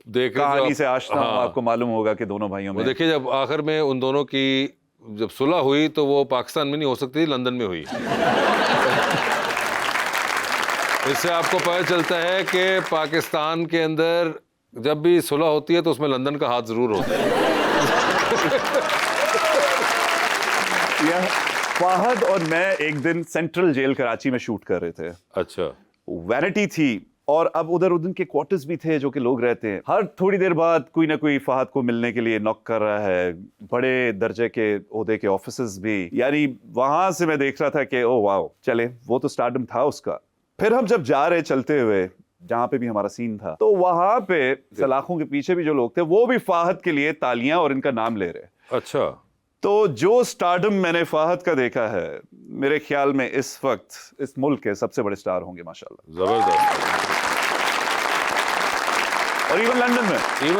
देख कहानी से आशना हो, आपको मालूम होगा कि दोनों भाइयों में देखिए जब आखिर में उन दोनों की जब सुलह हुई तो वो पाकिस्तान में नहीं हो सकती, लंदन में हुई। इससे आपको पता चलता है कि पाकिस्तान के अंदर जब भी सुलह होती है तो उसमें लंदन का हाथ जरूर होता है। फहद और मैं एक दिन सेंट्रल जेल कराची में शूट कर रहे थे। अच्छा, वैनिटी थी और अब उधर उनके क्वार्टर्स भी थे जो कि लोग रहते हैं। हर थोड़ी देर बाद कोई ना कोई फहद को मिलने के लिए नॉक कर रहा है, बड़े दर्जे के ओहदे के ऑफिसर्स भी। यानी वहां से मैं देख रहा था कि ओ वाओ, चले वो तो स्टारडम था उसका। फिर हम जब जा रहे चलते हुए जहां पे भी हमारा सीन था तो वहां पे सलाखों के पीछे भी जो लोग थे वो भी फहद के लिए तालियां और इनका नाम ले रहे। अच्छा, तो जो स्टारडम मैंने फहद का देखा है, मेरे ख्याल में इस वक्त इस मुल्क के सबसे बड़े स्टार होंगे माशाल्लाह। जबरदस्त। और इवन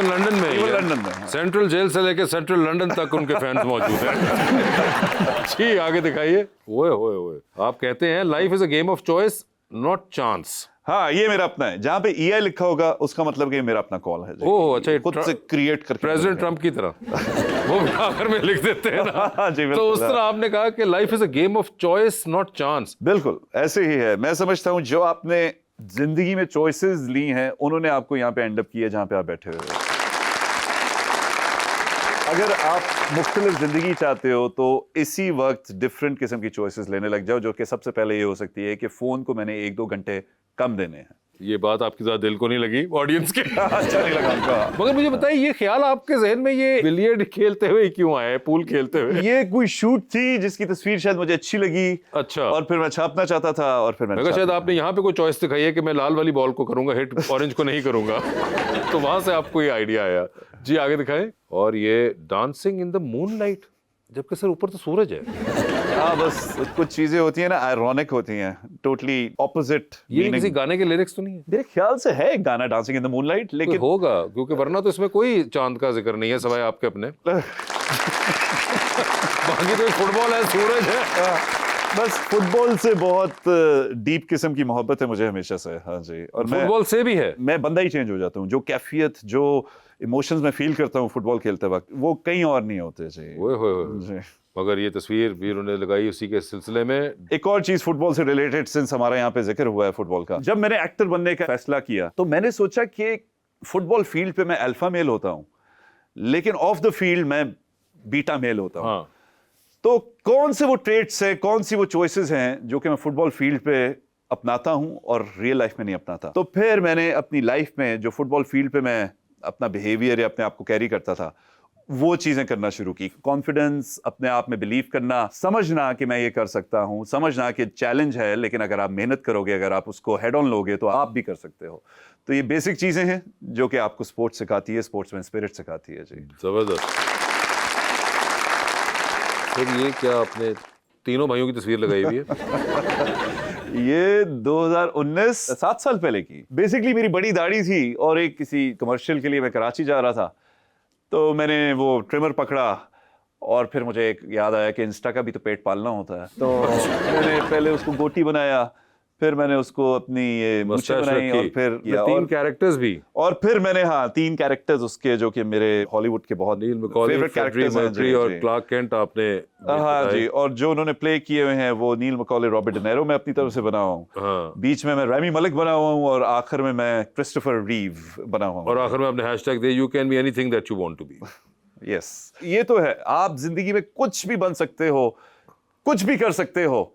लंदन में सेंट्रल जेल से लेके सेंट्रल लंदन तक उनके फैंस मौजूद हैं। जी आगे दिखाइए। ओए आप कहते हैं life is a game of choice not chance. हाँ, ये मेरा अपना है। जहां पे EI लिखा होगा उसका मतलब कि मेरा अपना कॉल है। ओह अच्छा, खुद से क्रिएट करके प्रेसिडेंट ट्रम्प की तरह वो आखिर में लिख देते हैं ना। जी, तो उस तरह आपने कहा कि life is a game of choice not chance. बिल्कुल ऐसे ही है। मैं समझता हूँ जो आपने जिंदगी में चॉइसेस ली हैं उन्होंने आपको यहाँ पे एंड अप किया जहाँ पे आप बैठे हुए हो। अगर आप मुख्तलिफ जिंदगी चाहते हो तो इसी वक्त डिफरेंट किस्म की चॉइसेस लेने लग जाओ, जो कि सबसे पहले ये हो सकती है कि फोन को मैंने 1-2 घंटे कम देने हैं। ये बात आपकी ज़्यादा दिल को नहीं लगी ऑडियंस के? अच्छा नहीं लगा उनका। मगर मुझे बताइए ये ख्याल आपके जहन में ये बिलियर्ड खेलते हुए क्यों आया, पूल खेलते हुए? ये कोई शूट थी जिसकी तस्वीर शायद मुझे अच्छी लगी। अच्छा, और फिर मैं छापना चाहता था और फिर मैंने शायद आपने यहाँ पे कोई चॉइस दिखाई है कि मैं लाल वाली बॉल को करूंगा हिट, ऑरेंज को नहीं करूंगा। तो वहां से आपको ये आइडिया आया। जी आगे दिखाएं। और ये डांसिंग इन द मूनलाइट, जबकि सर ऊपर तो सूरज है। हाँ, बस कुछ चीजें होती हैं ना, आयरॉनिक होती हैं, टोटली ऑपोजिट। ये किसी गाने के लिरिक्स तो नहीं है? मेरे ख्याल से है गाना डांसिंग इन द मूनलाइट, लेकिन होगा क्योंकि वरना तो इसमें कोई चांद का जिक्र नहीं है सिवाय आपके अपने। बाकी तो फुटबॉल है, सूरज है। बस फुटबॉल से बहुत डीप किस्म की मोहब्बत है मुझे हमेशा से। हाँ जी, और फुटबॉल से भी है। मैं बंदा ही चेंज हो जाता हूँ। जो कैफियत, जो इमोशंस में फील करता हूँ फुटबॉल खेलते वक्त, वो कहीं और नहीं होते जी। मगर ये तस्वीर भी उन्होंने लगाई उसी के सिलसिले में। एक और चीज फुटबॉल से रिलेटेड, सिंस हमारा यहाँ पे जिक्र हुआ है फुटबॉल का, जब मैंने एक्टर बनने का फैसला किया तो मैंने सोचा कि फुटबॉल फील्ड पे मैं अल्फा मेल होता हूँ, लेकिन ऑफ द फील्ड मैं बीटा मेल होता हूँ। हाँ। तो कौन से वो ट्रेट्स है, कौन सी वो चॉइसेस हैं जो कि मैं फुटबॉल फील्ड पे अपनाता हूँ और रियल लाइफ में नहीं अपनाता। तो फिर मैंने अपनी लाइफ में जो फुटबॉल फील्ड पे मैं अपना बिहेवियर या अपने आप को कैरी करता था, वो चीजें करना शुरू की। कॉन्फिडेंस, अपने आप में बिलीव करना, समझना कि मैं ये कर सकता हूँ, समझना कि चैलेंज है लेकिन अगर आप मेहनत करोगे, अगर आप उसको हेड ऑन लोगे तो आप भी कर सकते हो। तो ये बेसिक चीजें हैं जो कि आपको स्पोर्ट्स सिखाती है, स्पोर्ट्समैन स्पिरिट सिखाती है। जी जबरदस्त। फिर ये क्या आपने तीनों भाइयों की तस्वीर लगाई हुई है? ये 2019 7 साल पहले की। बेसिकली मेरी बड़ी दाढ़ी थी और एक किसी कमर्शियल के लिए मैं कराची जा रहा था, तो मैंने वो ट्रिमर पकड़ा और फिर मुझे एक याद आया कि इंस्टा का भी तो पेट पालना होता है। तो मैंने पहले उसको गोटी बनाया, फिर मैंने उसको अपनी ये मूंछें बनाई और फिर 3 कैरेक्टर्स भी, और फिर मैंने 3 कैरेक्टर्स उसके जो कि मेरे हॉलीवुड के बहुत नील मैकॉले, फेवरेट कैरेक्टर्स हैं और क्लार्क केंट आपने। हाँ जी, और जो उन्होंने प्ले किए हुए हैं वो नील मैकॉले, रॉबर्ट डे नीरो मैं अपनी तरफ से बना हुआ हूँ। बीच में मैं रैमी मलिक बना हुआ हूँ और आखिर में मैं क्रिस्टोफर रीव बना हुआ हूँ। और आखिर में आपने हैशटैग दे you can be anything that you want to be. Yes, ये तो है, आप जिंदगी में कुछ भी बन सकते हो, कुछ भी कर सकते हो,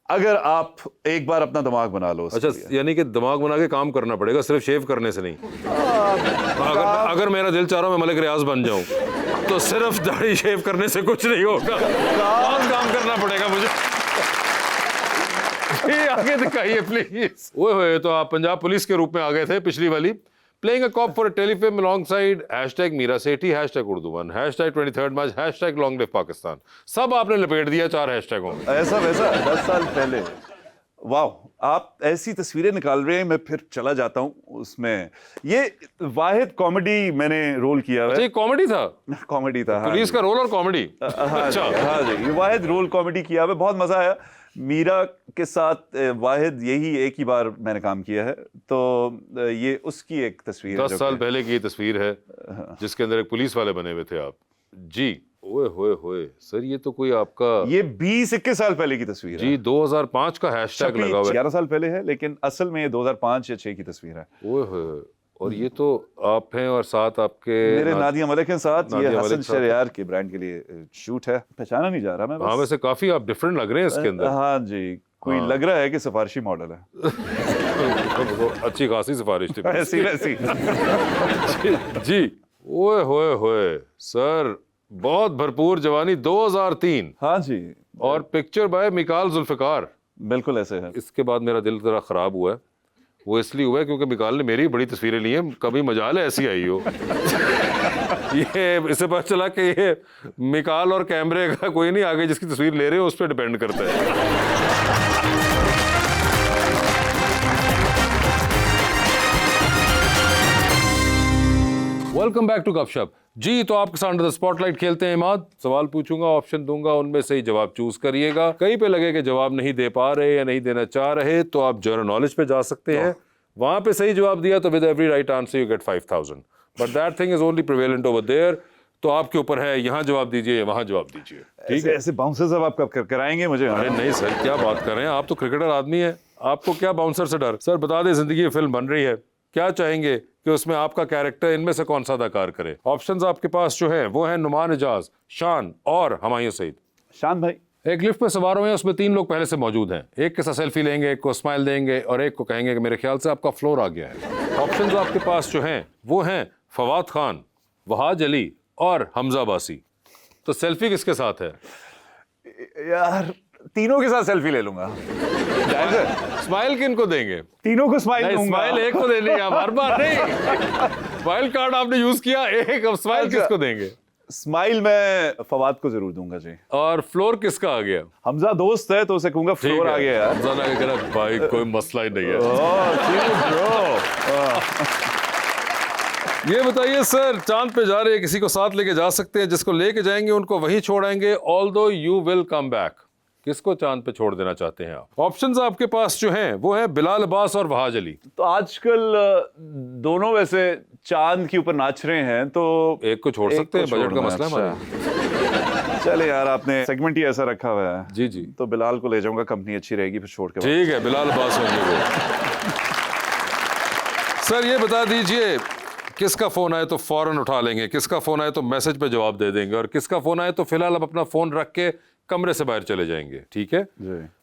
अगर आप एक बार अपना दिमाग बना लो। अच्छा, यानी कि दिमाग बना के काम करना पड़ेगा, सिर्फ शेव करने से नहीं। अगर मेरा दिल चाह रहा मैं मलिक रियाज बन जाऊं तो सिर्फ दाढ़ी शेव करने से कुछ नहीं होगा, काम करना पड़ेगा मुझे। जी आगे दिखाइए प्लीज। ओए होए, तो आप पंजाब पुलिस के रूप में आ गए थे पिछली वाली। Playing a cop for a telefilm alongside #Meera Sethi, #Urdu1, #23rd March, #Long Live Pakistan। सब आपने लपेट दिया 4 हैशटैगों में। ऐसा वैसा 10 साल पहले। वाह, आप ऐसी तस्वीरें निकाल रहे हैं, मैं फिर चला जाता हूँ उसमें। ये वाहिद कॉमेडी मैंने रोल किया है। अच्छा, ये कॉमेडी था? कॉमेडी था, हाँ पुलिस जी। का रोल और कॉमेडी? हाँ अच्छा जी, हाँ जी, ये वाहिद रोल कॉमेडी किया है, बहुत मजा आया। मीरा के साथ वाहिद यही एक ही बार मैंने काम किया है, तो ये उसकी एक तस्वीर है। 10 साल पहले की तस्वीर है जिसके अंदर एक पुलिस वाले बने हुए थे आप जी। ओए होए होए सर, ये तो कोई आपका ये 20-21 साल पहले की तस्वीर है जी। 2005 का हैशटैग लगा हुआ है। 11 साल पहले है, लेकिन असल में ये 2005 या 6 की तस्वीर है। ओए होए, और ये तो आप हैं और साथ आपके मेरे नादिया मलिक के साथ, ये नादिया हसन मलिक साथ। शहरयार के ब्रांड के लिए शूट है। पहचाना नहीं जा रहा मैं बस। हाँ, वैसे काफी आप डिफरेंट लग रहे हैं इसके अंदर। हाँ जी, कोई लग रहा है कि सिफारिशी मॉडल है। अच्छी खासी सिफारिश थी। ऐसी वैसी। जी ओए होए होए सर, बहुत भरपूर जवानी 2003। हाँ जी, और पिक्चर बाय मिकाल जुल्फिकार। बिल्कुल ऐसे है। इसके बाद मेरा दिल जरा खराब हुआ है। वो इसलिए हुआ है क्योंकि मिकाल ने मेरी बड़ी तस्वीरें ली हैं, कभी मजाल है ऐसी आई हो। ये इससे पता चला कि ये मिकाल और कैमरे का कोई नहीं, आगे जिसकी तस्वीर ले रहे हो उस पर डिपेंड करता है। वेलकम बैक टू गपशप जी। तो आपके साथ अंडर द स्पॉटलाइट खेलते हैं। इमाद, सवाल पूछूंगा, ऑप्शन दूंगा, उनमें से ही जवाब चूज करिएगा। कहीं पे लगे कि जवाब नहीं दे पा रहे या नहीं देना चाह रहे तो आप जनरल नॉलेज पे जा सकते हैं। वहां पे सही जवाब दिया तो with every right answer you get 5000, but that thing is only prevalent over there. तो आपके ऊपर है, यहाँ जवाब दीजिए, वहां जवाब दीजिए, ठीक है? ऐसे बाउंसर्स अब आप कब कराएंगे मुझे? अरे नहीं सर, क्या बात कर रहे हैं आप, तो क्रिकेटर आदमी है, आपको क्या बाउंसर से डर। सर बता दें, जिंदगी फिल्म बन रही है, क्या चाहेंगे कि उसमें आपका कैरेक्टर इनमें से कौन सा अदाकार करे? ऑप्शंस आपके पास जो है वो है नुमान इजाज, शान और हुमायूं सईद। शान भाई। एक लिफ्ट में सवार हुए हैं, उसमें 3 लोग पहले से मौजूद हैं। एक के साथ सेल्फी लेंगे, एक को स्माइल देंगे और एक को कहेंगे कि मेरे ख्याल से आपका फ्लोर आ गया है। ऑप्शंस आपके पास जो हैं वो हैं फवाद खान, वहाज अली और हमजा बासी। तो सेल्फी किसके साथ है? यार तीनों के साथ सेल्फी ले लूंगा। स्माइल किन को देंगे? तीनों को स्माइल दूंगा। स्माइल एक को देनी है, हर बार नहीं। वाइल्ड कार्ड आपने यूज किया एक, अब स्माइल किसको देंगे? स्माइल मैं फवाद को जरूर दूंगा जी। और फ्लोर किसका आ गया? हमजा दोस्त है तो उसे कहूंगा फ्लोर आ गया यार। हमजा ने कहा भाई कोई मसला ही नहीं है। ये बताइए सर, चांद पे जा रहे हैं, किसी को साथ लेके जा सकते हैं, जिसको लेके जाएंगे उनको वहीं छोड़ेंगे, although you will come back. किसको चांद पे छोड़ देना चाहते हैं आप? ऑप्शंस आपके पास जो हैं वो है बिलाल अब्बास और वहाज अली। तो आजकल दोनों वैसे चांद के ऊपर नाच रहे हैं, तो एक को छोड़ सकते हैं, बजट का मसला है हमारा। चले यार, आपने सेगमेंट ही ऐसा रखा हुआ है। जी जी, तो बिलाल को ले जाऊंगा, कंपनी अच्छी रहेगी, फिर छोड़ के। ठीक है, बिलाल अब्बास होंगे वो। सर ये बता दीजिए, किसका फोन आए तो फौरन उठा लेंगे, किसका फोन आए तो मैसेज पे जवाब दे देंगे, और किसका फोन आए तो फिलहाल आप अपना फोन रख के कमरे से बाहर चले जाएंगे, ठीक है?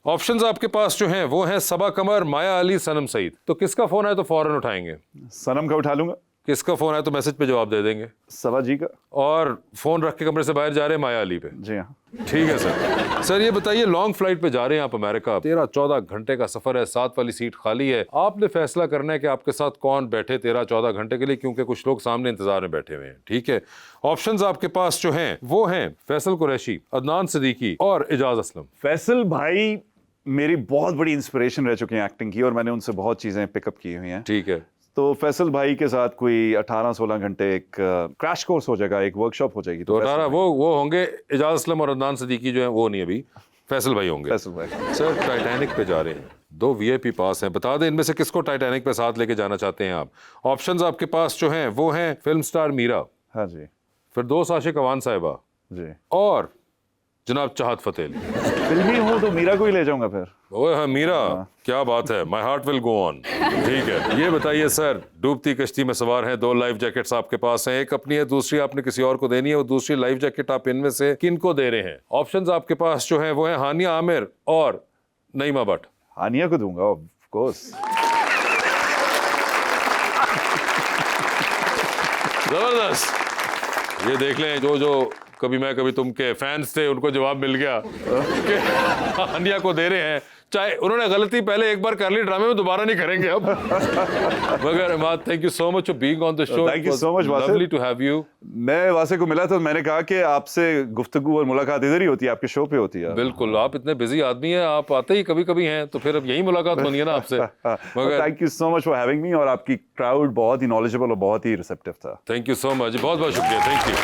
ऑप्शंस आपके पास जो हैं वो हैं सबा कमर, माया अली, सनम सईद। तो किसका फोन आए तो फौरन उठाएंगे? सनम का उठा लूंगा। किसका फोन आए तो मैसेज पे जवाब दे देंगे? सबा जी का। और फोन रख के कमरे से बाहर जा रहे हैं माया अली पे। जी हाँ, ठीक है सर। सर ये बताइए, लॉन्ग फ्लाइट पे जा रहे हैं आप अमेरिका, 13-14 घंटे का सफर है, 7 वाली सीट खाली है। आपने फैसला करना है कि आपके साथ कौन बैठे 13-14 घंटे के लिए, क्योंकि कुछ लोग सामने इंतजार में बैठे हुए हैं, ठीक है? ऑप्शंस आपके पास जो हैं वो हैं फैसल कुरैशी, अदनान सिद्दीकी और एजाज असलम। फैसल भाई मेरी बहुत बड़ी इंस्पिरेशन रह चुके हैं एक्टिंग की, और मैंने उनसे बहुत चीजें पिकअप की हुई हैं। ठीक है, तो फैसल भाई के साथ कोई 18-16 घंटे एक क्रैश कोर्स हो जाएगा, एक वर्कशॉप हो जाएगी। तो 18 वो होंगे। एजाज असलम और अदनान सिद्दीकी जो है वो नहीं, अभी फैसल भाई होंगे। फैसल भाई। सर टाइटैनिक पे जा रहे हैं, 2 VIP पास हैं, बता दें इनमें से किसको टाइटैनिक पे साथ लेके जाना चाहते हैं आप? ऑप्शंस आपके पास जो हैं वो हैं फिल्म स्टार मीरा, हाँ जी, फिरदौस आशिक अवान साहिबा जी, और जनाब चाहत फतेह अली। फिल्मी हूँ तो मीरा को ही ले जाऊंगा फिर। ओए हाँ मीरा, क्या बात है, my heart will go on. ठीक है, ये बताइए सर, डूबती कश्ती में सवार हैं, 2 लाइफ जैकेट्स आपके पास हैं, एक अपनी है, दूसरी आपने किसी और को देनी है। वो दूसरी लाइफ जैकेट आप इनमें से किन को दे रहे हैं? ऑप्शंस आपके पास जो है वो है हानिया आमिर और नईमा भट्ट। हानिया को दूंगा ऑफ कोर्स। जबरदस्त। ये देख लें, जो कभी मैं कभी तुम के फैंस थे उनको जवाब मिल गया कि हानिया को दे रहे हैं, चाहे उन्होंने गलती पहले एक बार कर ली ड्रामे में, दोबारा नहीं करेंगे अब। मगर Imad, thank you so much for being on the show. Thank you so much, Wasif. Lovely to have you. मैं वासे को मिला तो मैंने कहा कि आपसे गुफ्तगू और मुलाकात इधर ही होती है, आपके शो पे होती है। बिल्कुल, आप इतने बिजी आदमी हैं, आप आते ही कभी कभी हैं, तो फिर अब यही मुलाकात होनी है ना आपसे। मगर thank you so much for having me, और आपकी क्राउड बहुत ही नॉलेजेबल और बहुत ही रिसेप्टिव था। थैंक यू सो मच, बहुत बहुत शुक्रिया, थैंक यू।